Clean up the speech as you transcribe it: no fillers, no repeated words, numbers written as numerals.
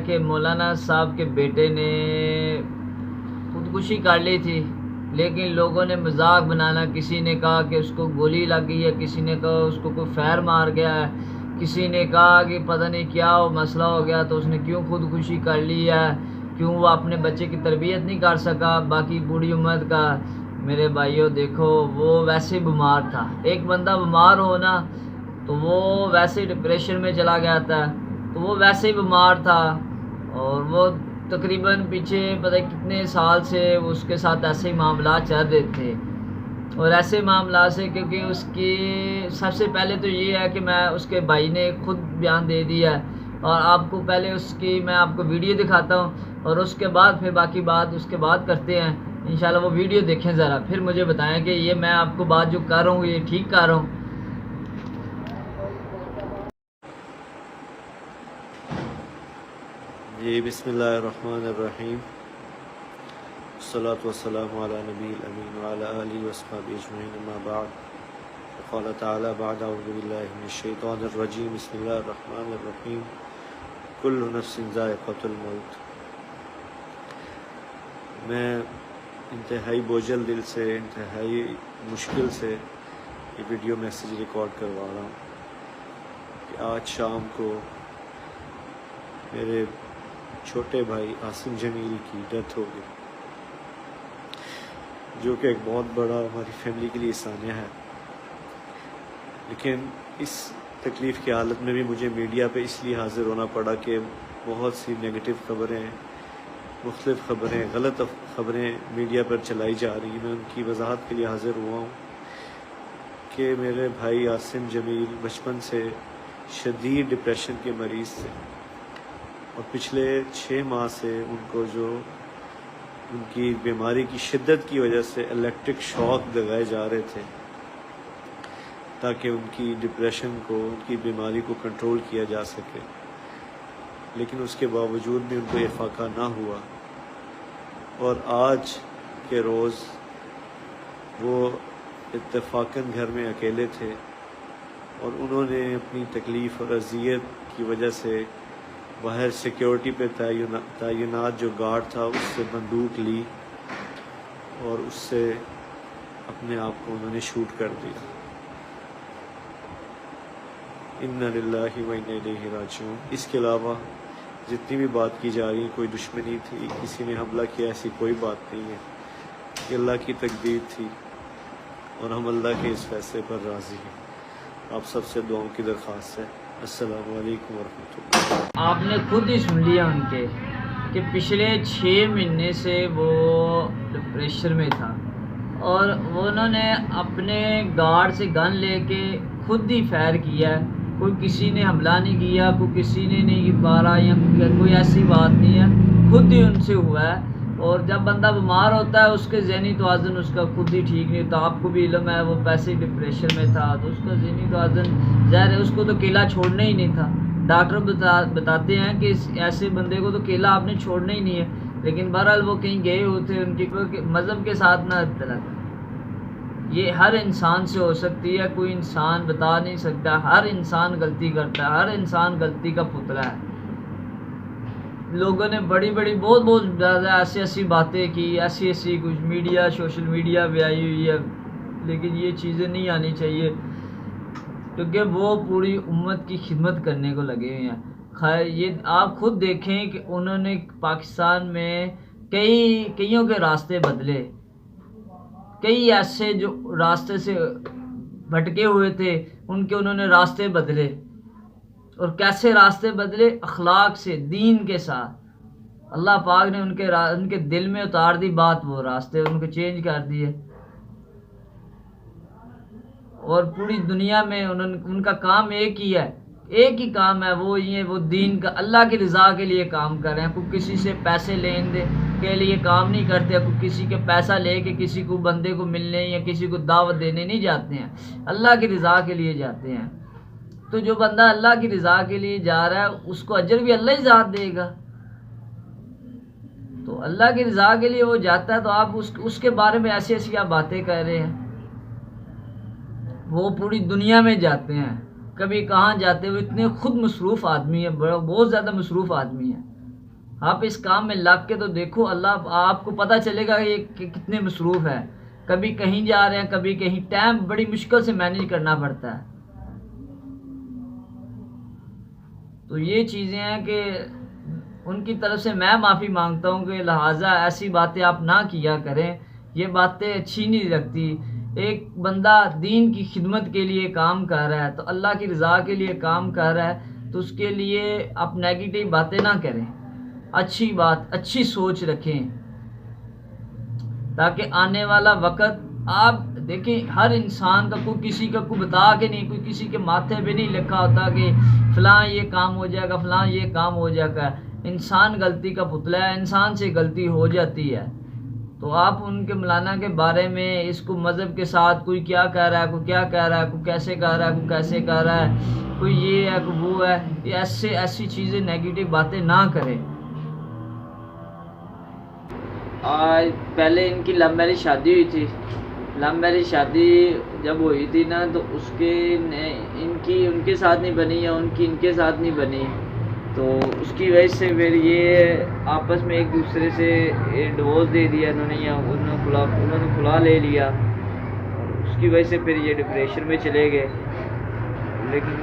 کہ مولانا صاحب کے بیٹے نے خودکشی کر لی تھی، لیکن لوگوں نے مذاق بنانا، کسی نے کہا کہ اس کو گولی لگ گئی ہے، کسی نے کہا اس کو کوئی فیر مار گیا ہے، کسی نے کہا کہ پتہ نہیں کیا مسئلہ ہو گیا تو اس نے کیوں خودکشی کر لی ہے، کیوں وہ اپنے بچے کی تربیت نہیں کر سکا باقی بوڑھی امت کا۔ میرے بھائیوں دیکھو، وہ ویسے بیمار تھا، ایک بندہ بیمار ہو نا تو وہ ویسے ڈپریشن میں چلا گیا تھا، تو وہ ویسے ہی بیمار تھا، اور وہ تقریباً پیچھے پتہ کتنے سال سے اس کے ساتھ ایسے ہی معاملات چل رہے تھے، اور ایسے معاملات سے کیونکہ اس کی سب سے پہلے تو یہ ہے کہ میں اس کے بھائی نے خود بیان دے دیا ہے، اور آپ کو پہلے اس کی میں آپ کو ویڈیو دکھاتا ہوں، اور اس کے بعد پھر باقی بات اس کے بعد کرتے ہیں انشاءاللہ۔ وہ ویڈیو دیکھیں ذرا، پھر مجھے بتائیں کہ یہ میں آپ کو بات جو کر رہا ہوں یہ ٹھیک کر رہا ہوں۔ جی بسم اللہ الرحمن الرحیم، الصلاۃ والسلام علی نبی الامین وعلی آلہ وصحبہ اجمعین، اما بعد، قال تعالی بعد اعوذ باللہ من الشیطان الرجیم، بسم اللہ الرحمن الرحیم، کل نفس ذائقۃ الموت۔ میں انتہائی بوجھل دل سے، انتہائی مشکل سے یہ ویڈیو میسیج ریکارڈ کروا رہا ہوں کہ آج شام کو میرے چھوٹے بھائی عاصم جمیل کی ڈیتھ ہو گئی، جو کہ ایک بہت بڑا ہماری فیملی کے لیے سانحہ ہے، لیکن اس تکلیف کی حالت میں بھی مجھے میڈیا پہ اس لیے حاضر ہونا پڑا کہ بہت سی نگیٹو خبریں، مختلف خبریں، غلط خبریں میڈیا پر چلائی جا رہی ہیں۔ میں ان کی وضاحت کے لیے حاضر ہوا ہوں کہ میرے بھائی عاصم جمیل بچپن سے شدید ڈپریشن کے مریض تھے، اور پچھلے 6 ماہ سے ان کو جو ان کی بیماری کی شدت کی وجہ سے الیکٹرک شاک لگائے جا رہے تھے تاکہ ان کی ڈپریشن کو، ان کی بیماری کو کنٹرول کیا جا سکے، لیکن اس کے باوجود بھی ان کو افاقہ نہ ہوا، اور آج کے روز وہ اتفاقاً گھر میں اکیلے تھے، اور انہوں نے اپنی تکلیف اور اذیت کی وجہ سے باہر سیکیورٹی پہ تعینات جو گارڈ تھا اس سے بندوق لی، اور اس سے اپنے آپ کو انہوں نے شوٹ کر دیا۔ انا للہ و انا الیہ راجعون۔ اس کے علاوہ جتنی بھی بات کی جا رہی ہے، کوئی دشمنی تھی، کسی نے حملہ کیا، ایسی کوئی بات نہیں ہے، یہ اللہ کی تقدیر تھی، اور ہم اللہ کے اس فیصلے پر راضی ہیں۔ آپ سب سے دعاؤں کی درخواست ہے۔ السلام علیکم ورحمۃ اللہ۔ آپ نے خود ہی سن لیا ان کے کہ پچھلے 6 مہینے سے وہ ڈپریشن میں تھا، اور انہوں نے اپنے گارڈ سے گن لے کے خود ہی فائر کیا ہے، کوئی کسی نے حملہ نہیں کیا، کوئی کسی نے نہیں مارا، یا کوئی ایسی بات نہیں ہے، خود ہی ان سے ہوا ہے۔ اور جب بندہ بیمار ہوتا ہے اس کے ذہنی توازن اس کا خود ہی ٹھیک نہیں ہوتا، آپ کو بھی علم ہے، وہ پیسے ڈپریشن میں تھا تو اس کا ذہنی توازن ظاہر ہے اس کو تو کیلا چھوڑنا ہی نہیں تھا۔ ڈاکٹر بتاتے ہیں کہ ایسے بندے کو تو کیلا آپ نے چھوڑنا ہی نہیں ہے، لیکن بہرحال وہ کہیں گئے ہوتے، ان کی کوئی مذہب کے ساتھ نہ اختلاف۔ یہ ہر انسان سے ہو سکتی ہے، کوئی انسان بتا نہیں سکتا، ہر انسان غلطی کرتا ہے، ہر انسان غلطی کا پتلا ہے۔ لوگوں نے بڑی بہت زیادہ ایسی باتیں کی، ایسی کچھ میڈیا، سوشل میڈیا پہ آئی ہوئی ہے، لیکن یہ چیزیں نہیں آنی چاہیے، کیونکہ وہ پوری امت کی خدمت کرنے کو لگے ہوئے ہیں۔ خیر، یہ آپ خود دیکھیں کہ انہوں نے پاکستان میں کئیوں کے راستے بدلے، کئی ایسے جو راستے سے بھٹکے ہوئے تھے ان کے انہوں نے راستے بدلے، اور کیسے راستے بدلے؟ اخلاق سے، دین کے ساتھ۔ اللہ پاک نے ان کے دل میں اتار دی بات، وہ راستے ان کو چینج کر دیے، اور پوری دنیا میں ان کا کام ایک ہی ہے، ایک ہی کام ہے، وہ دین کا، اللہ کی رضا کے لیے کام کر رہے ہیں۔ کوئی کسی سے پیسے لین دے کے لیے کام نہیں کرتے، کوئی کسی کے پیسہ لے کے کسی کو بندے کو ملنے یا کسی کو دعوت دینے نہیں جاتے ہیں، اللہ کی رضا کے لیے جاتے ہیں۔ تو جو بندہ اللہ کی رضا کے لیے جا رہا ہے اس کو اجر بھی اللہ ہی ذات دے گا۔ تو اللہ کی رضا کے لیے وہ جاتا ہے، تو آپ اس کے بارے میں ایسی آپ باتیں کہہ رہے ہیں۔ وہ پوری دنیا میں جاتے ہیں، کبھی کہاں جاتے، وہ اتنے خود مصروف آدمی ہیں، بہت زیادہ مصروف آدمی ہیں، آپ اس کام میں لگ کے تو دیکھو، اللہ آپ کو پتہ چلے گا یہ کہ کتنے مصروف ہیں، کبھی کہیں جا رہے ہیں کبھی کہیں، ٹائم بڑی مشکل سے مینیج کرنا پڑتا ہے۔ تو یہ چیزیں ہیں کہ ان کی طرف سے میں معافی مانگتا ہوں کہ لہٰذا ایسی باتیں آپ نہ کیا کریں، یہ باتیں اچھی نہیں لگتی۔ ایک بندہ دین کی خدمت کے لیے کام کر رہا ہے، تو اللہ کی رضا کے لیے کام کر رہا ہے، تو اس کے لیے آپ نیگیٹو باتیں نہ کریں، اچھی بات، اچھی سوچ رکھیں، تاکہ آنے والا وقت آپ دیکھیں ہر انسان کا کوئی کسی کا کوئی بتا کے نہیں، کوئی کسی کے ماتھے پہ نہیں لکھا ہوتا کہ فلاں یہ کام ہو جائے گا، فلاں یہ کام ہو جائے گا۔ انسان غلطی کا پتلا ہے، انسان سے غلطی ہو جاتی ہے۔ تو آپ ان کے مولانا کے بارے میں اس کو مذہب کے ساتھ کوئی کیا کہہ رہا ہے، کوئی کیا کہہ رہا ہے، کوئی کیسے کہہ رہا ہے، کوئی کیسے کہہ رہا ہے، کوئی یہ ہے کوئی وہ ہے، یہ ایسی چیزیں نیگیٹو باتیں نہ کریں۔ آج پہلے ان کی لو میرج شادی ہوئی تھی، لو میرج شادی جب ہوئی تھی نا تو اس کے ان کے ساتھ نہیں بنی یا ان کے ساتھ نہیں بنی، تو اس کی وجہ سے پھر یہ آپس میں ایک دوسرے سے ڈیورس دے دیا انہوں نے، یا انہوں نے کھلا لے لیا، اس کی وجہ سے پھر یہ ڈپریشن میں چلے گئے۔ لیکن